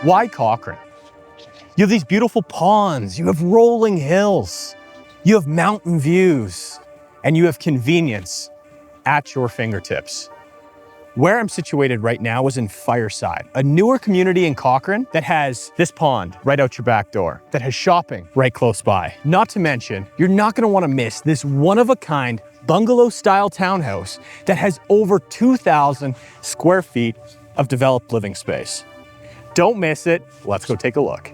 Why Cochrane? You have these beautiful ponds, you have rolling hills, you have mountain views, and you have convenience at your fingertips. Where I'm situated right now is in Fireside, a newer community in Cochrane that has this pond right out your back door, that has shopping right close by. Not to mention, you're not gonna wanna miss this one-of-a-kind bungalow-style townhouse that has over 2,000 square feet of developed living space. Don't miss it. Let's go take a look.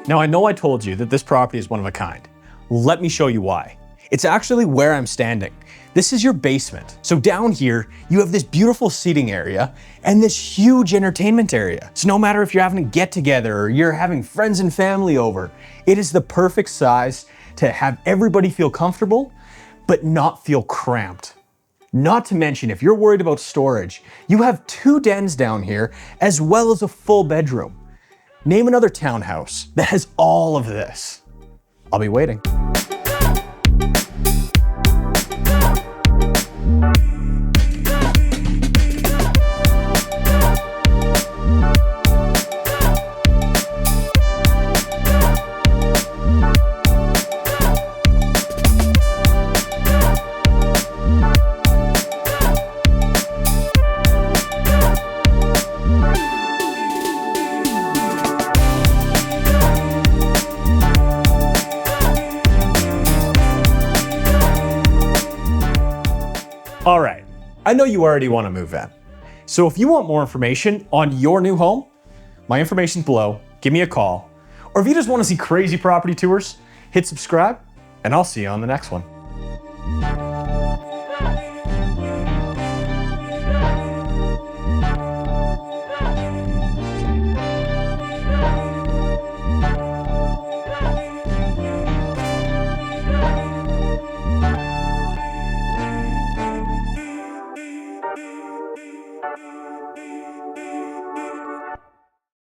Now, I know I told you that this property is one of a kind. Let me show you why. It's actually where I'm standing. This is your basement. So down here, you have this beautiful seating area and this huge entertainment area. So no matter if you're having a get together or you're having friends and family over, it is the perfect size to have everybody feel comfortable, but not feel cramped. Not to mention, if you're worried about storage, you have 2 dens down here as well as a full bedroom. Name another townhouse that has all of this. I'll be waiting. All right, I know you already want to move in. So if you want more information on your new home, my information's below, give me a call. Or if you just want to see crazy property tours, hit subscribe and I'll see you on the next one.